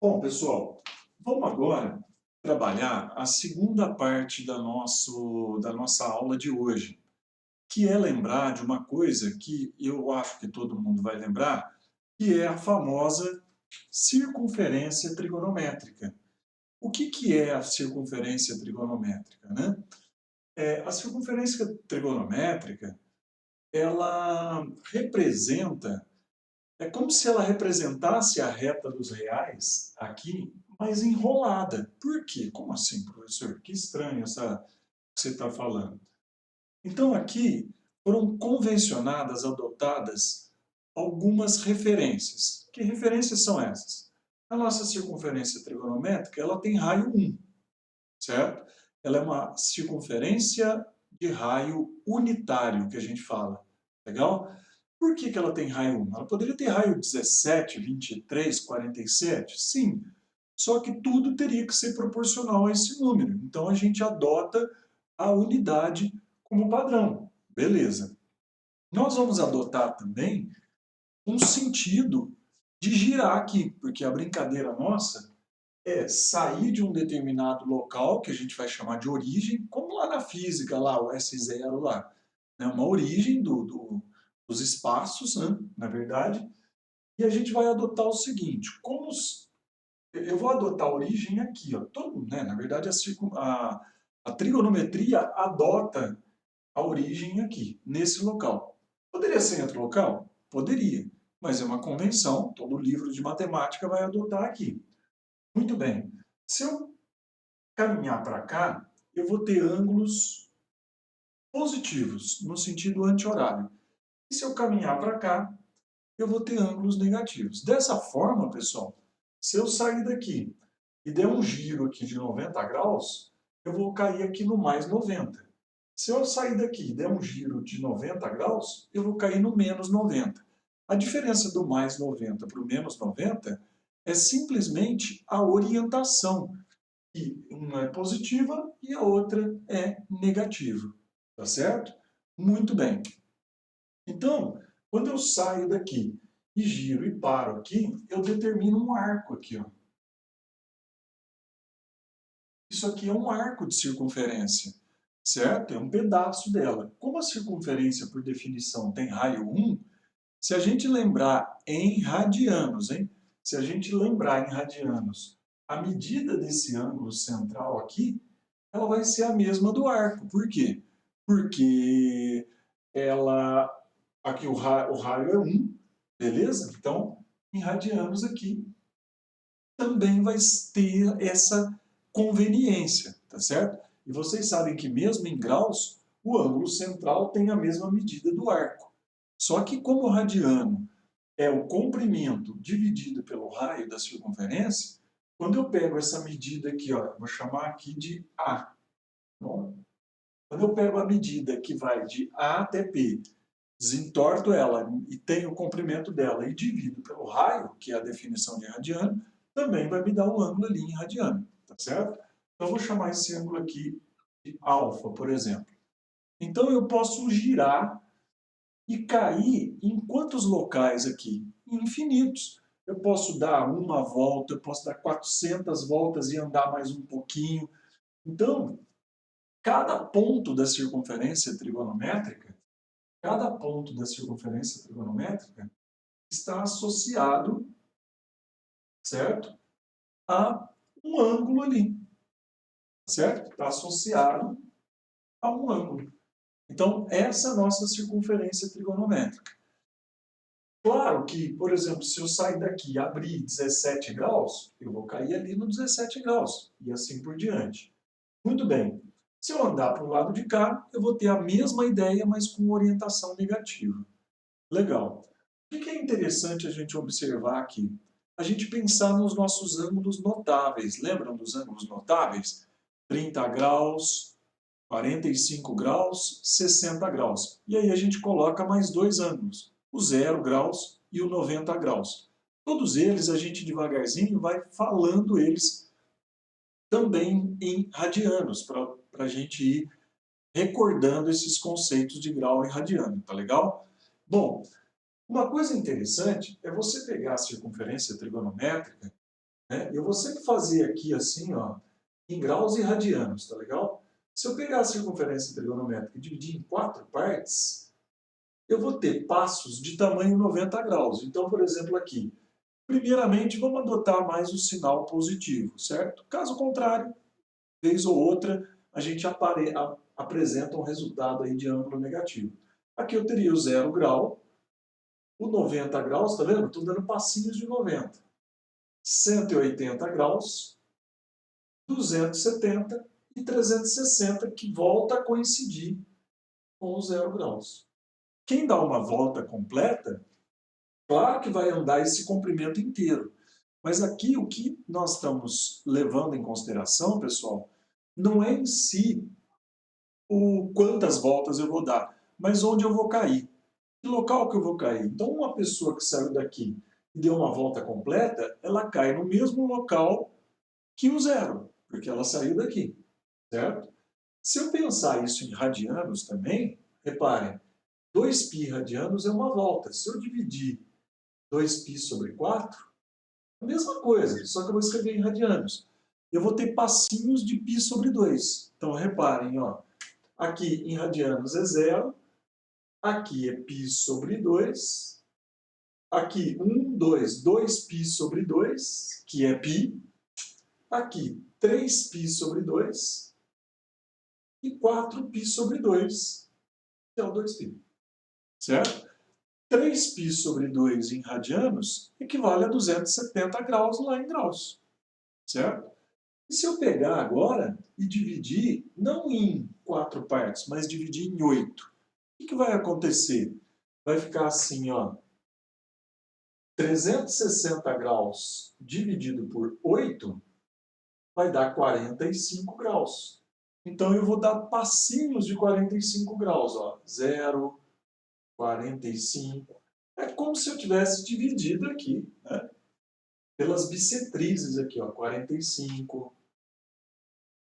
Bom, pessoal, vamos agora trabalhar a segunda parte da nossa aula de hoje, que é lembrar de uma coisa que eu acho que todo mundo vai lembrar, que é a famosa circunferência trigonométrica. O que é a circunferência trigonométrica, né? A circunferência trigonométrica, ela representa é como se ela representasse a reta dos reais aqui, mas enrolada. Por quê? Como assim, professor? Que estranho essa que você está falando. Então, aqui foram convencionadas, adotadas algumas referências. Que referências são essas? A nossa circunferência trigonométrica, ela tem raio 1, certo? Ela é uma circunferência de raio unitário, que a gente fala. Legal? Por que ela tem raio 1? Ela poderia ter raio 17, 23, 47? Sim. Só que tudo teria que ser proporcional a esse número. Então a gente adota a unidade como padrão. Beleza. Nós vamos adotar também um sentido de girar aqui, porque a brincadeira nossa é sair de um determinado local, que a gente vai chamar de origem, como lá na física, lá, o S0 lá, né? Uma origem dos espaços, né? Na verdade, e a gente vai adotar o seguinte, eu vou adotar a origem aqui, ó, todo, né? Na verdade, a trigonometria adota a origem aqui, nesse local. Poderia ser em outro local? Poderia, mas é uma convenção, todo livro de matemática vai adotar aqui. Muito bem. Se eu caminhar para cá, eu vou ter ângulos positivos, no sentido anti-horário. E se eu caminhar para cá, eu vou ter ângulos negativos. Dessa forma, pessoal, se eu sair daqui e der um giro aqui de 90 graus, eu vou cair aqui no mais 90. Se eu sair daqui e der um giro de 90 graus, eu vou cair no menos 90. A diferença do mais 90 para o menos 90 é simplesmente a orientação. E uma é positiva e a outra é negativa. Tá certo? Muito bem. Então, quando eu saio daqui e giro e paro aqui, eu determino um arco aqui, ó. Isso aqui é um arco de circunferência, certo? É um pedaço dela. Como a circunferência, por definição, tem raio 1, se a gente lembrar em radianos, hein? Se a gente lembrar em radianos, a medida desse ângulo central aqui, ela vai ser a mesma do arco. Por quê? Porque ela, aqui o raio é 1, beleza? Então, em radianos aqui, também vai ter essa conveniência, tá certo? E vocês sabem que mesmo em graus, o ângulo central tem a mesma medida do arco. Só que como o radiano é o comprimento dividido pelo raio da circunferência, quando eu pego essa medida aqui, ó, vou chamar aqui de A. Tá bom? Quando eu pego a medida que vai de A até P, desentorto ela e tenho o comprimento dela e divido pelo raio, que é a definição de radiano, também vai me dar um ângulo ali em radiano, tá certo? Então, eu vou chamar esse ângulo aqui de alfa, por exemplo. Então, eu posso girar e cair em quantos locais aqui? Infinitos. Eu posso dar uma volta, eu posso dar 400 voltas e andar mais um pouquinho. Então, cada ponto da circunferência trigonométrica, cada ponto da circunferência trigonométrica está associado, certo? A um ângulo ali, certo? Está associado a um ângulo. Então, essa é a nossa circunferência trigonométrica. Claro que, por exemplo, se eu sair daqui e abrir 17 graus, eu vou cair ali no 17 graus, e assim por diante. Muito bem. Se eu andar para o lado de cá, eu vou ter a mesma ideia, mas com orientação negativa. Legal. O que é interessante a gente observar aqui? A gente pensar nos nossos ângulos notáveis. Lembram dos ângulos notáveis? 30 graus, 45 graus, 60 graus. E aí a gente coloca mais dois ângulos, o 0 graus e o 90 graus. Todos eles, a gente devagarzinho vai falando eles também em radianos, para a gente ir recordando esses conceitos de grau e radiano, tá legal? Bom, uma coisa interessante é você pegar a circunferência trigonométrica né? Eu vou sempre fazer aqui assim, ó, em graus e radianos, tá legal? Se eu pegar a circunferência trigonométrica e dividir em 4 partes, eu vou ter passos de tamanho 90 graus. Então, por exemplo, aqui, primeiramente, vamos adotar mais o sinal positivo, certo? Caso contrário, vez ou outra, a gente apresenta um resultado aí de ângulo negativo. Aqui eu teria o 0 grau, o 90 graus, tá vendo? Estou dando passinhos de 90. 180 graus, 270 e 360, que volta a coincidir com o 0 graus. Quem dá uma volta completa, claro que vai andar esse comprimento inteiro. Mas aqui o que nós estamos levando em consideração, pessoal, não é em si o quantas voltas eu vou dar, mas onde eu vou cair. Que local que eu vou cair? Então, uma pessoa que saiu daqui e deu uma volta completa, ela cai no mesmo local que o zero, porque ela saiu daqui, certo? Se eu pensar isso em radianos também, reparem, 2π radianos é uma volta. Se eu dividir 2π sobre 4, a mesma coisa, só que eu vou escrever em radianos. Eu vou ter passinhos de π sobre 2. Então, reparem, ó, aqui em radianos é 0, aqui é π sobre 2, aqui 1, 2, 2π sobre 2, que é π, aqui 3π sobre 2 e 4π sobre 2, que é o 2π, certo? 3π sobre 2 em radianos equivale a 270 graus lá em graus, certo? E se eu pegar agora e dividir, não em 4 partes, mas dividir em 8, o que vai acontecer? Vai ficar assim, ó, 360 graus dividido por 8 vai dar 45 graus. Então eu vou dar passinhos de 45 graus, ó, 0, 45. É como se eu tivesse dividido aqui, né, pelas bissetrizes aqui, ó, 45,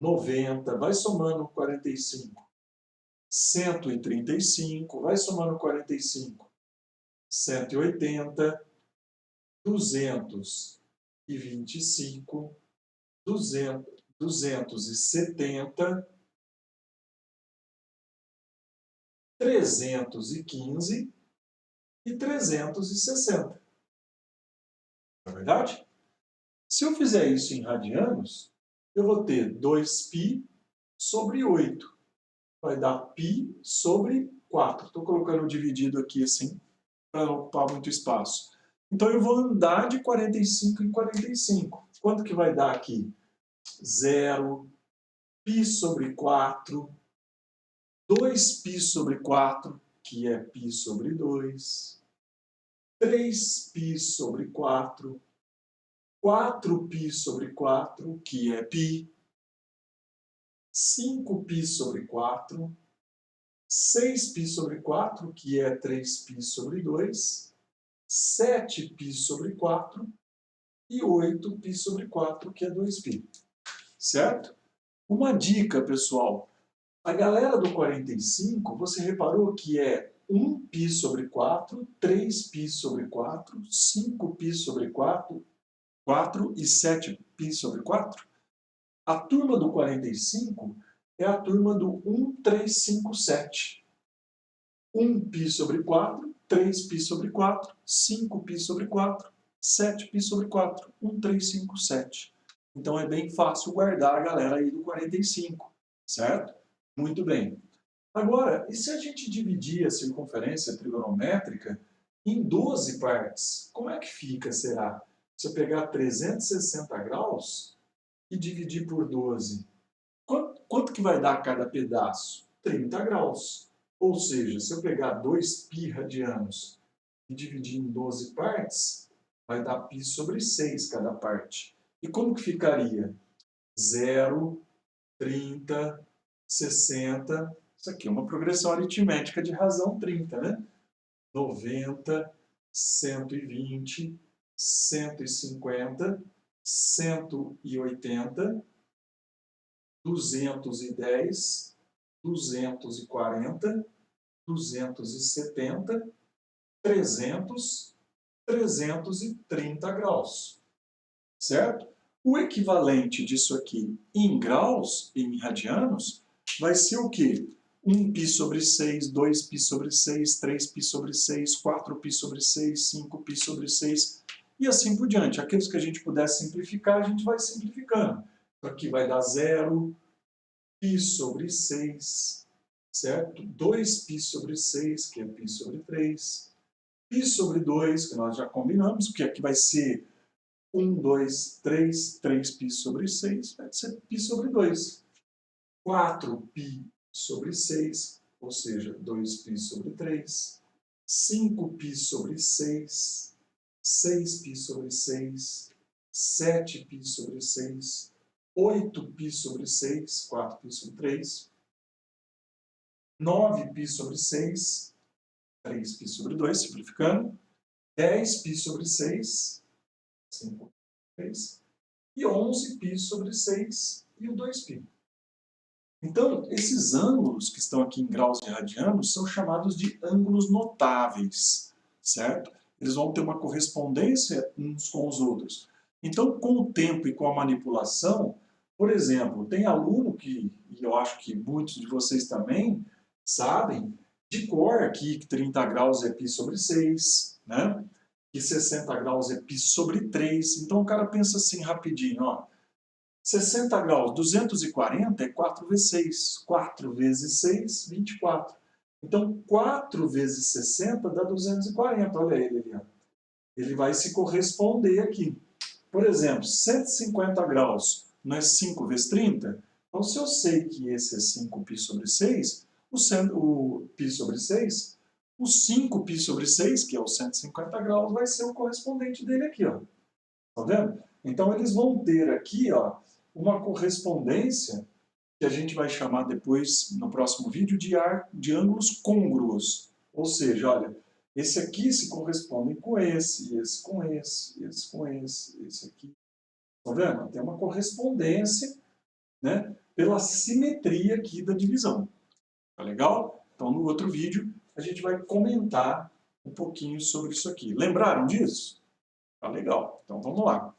90, vai somando 45, 135, vai somando 45, 180, 225, 270, 315 e 360. Não é verdade? Se eu fizer isso em radianos, eu vou ter 2π sobre 8. Vai dar π sobre 4. Estou colocando dividido aqui assim, para não ocupar muito espaço. Então eu vou andar de 45 em 45. Quanto que vai dar aqui? 0, π sobre 4, 2π sobre 4, que é π sobre 2, 3π sobre 4, 4π sobre 4, que é π, 5π sobre 4, 6π sobre 4, que é 3π sobre 2, 7π sobre 4 e 8π sobre 4, que é 2π. Certo? Uma dica, pessoal. A galera do 45, você reparou que é 1π sobre 4, 3π sobre 4, 5π sobre 4, 4 e 7π sobre 4? A turma do 45 é a turma do 1357. 1π sobre 4, 3π sobre 4, 5π sobre 4, 7π sobre 4, 1357. Então é bem fácil guardar a galera aí do 45, certo? Muito bem. Agora, e se a gente dividir a circunferência trigonométrica em 12 partes? Como é que fica, será? Se eu pegar 360 graus e dividir por 12, quanto que vai dar cada pedaço? 30 graus. Ou seja, se eu pegar 2π radianos e dividir em 12 partes, vai dar π sobre 6 cada parte. E como que ficaria? 0, 30, 60... Isso aqui é uma progressão aritmética de razão 30, né? 90, 120, 150, 180, 210, 240, 270, 300, 330 graus. certo? O equivalente disso aqui em graus, em radianos, vai ser o quê? 1π sobre 6, 2π sobre 6, 3π sobre 6, 4π sobre 6, 5π sobre 6, e assim por diante. Aqueles que a gente puder simplificar, a gente vai simplificando. Então aqui vai dar 0π sobre 6, certo? 2π sobre 6, que é π sobre 3. Π sobre 2, que nós já combinamos, que aqui vai ser 1, 2, 3, 3π sobre 6, vai ser π sobre 2. 4π sobre 6, ou seja, 2π sobre 3. 5π sobre 6, 6π sobre 6, 7π sobre 6, 8π sobre 6, 4π sobre 3, 9π sobre 6, 3π sobre 2, simplificando, 10π sobre 6, 5π sobre 3, e 11π sobre 6 e o 2π. Então, esses ângulos que estão aqui em graus e radianos são chamados de ângulos notáveis, certo? Eles vão ter uma correspondência uns com os outros. Então, com o tempo e com a manipulação, por exemplo, tem aluno que, e eu acho que muitos de vocês também sabem, de cor aqui que 30 graus é π sobre 6, né? Que 60 graus é π sobre 3. Então, o cara pensa assim rapidinho, ó. 60 graus, 240 é 4 vezes 6. 4 vezes 6, 24. Então, 4 vezes 60 dá 240. Olha ele ali. Ó. Ele vai se corresponder aqui. Por exemplo, 150 graus não é 5 vezes 30? Então, se eu sei que esse é 5π sobre 6, o π sobre 6, o 5π sobre 6, que é o 150 graus, vai ser o correspondente dele aqui. Ó. Tá vendo? Então, eles vão ter aqui, ó, uma correspondência que a gente vai chamar depois, no próximo vídeo, de ângulos côngruos. Ou seja, olha, esse aqui se corresponde com esse com esse com esse aqui. Tá vendo? Tem uma correspondência, né, pela simetria aqui da divisão. Tá legal? Então, no outro vídeo, a gente vai comentar um pouquinho sobre isso aqui. Lembraram disso? Tá legal. Então, vamos lá.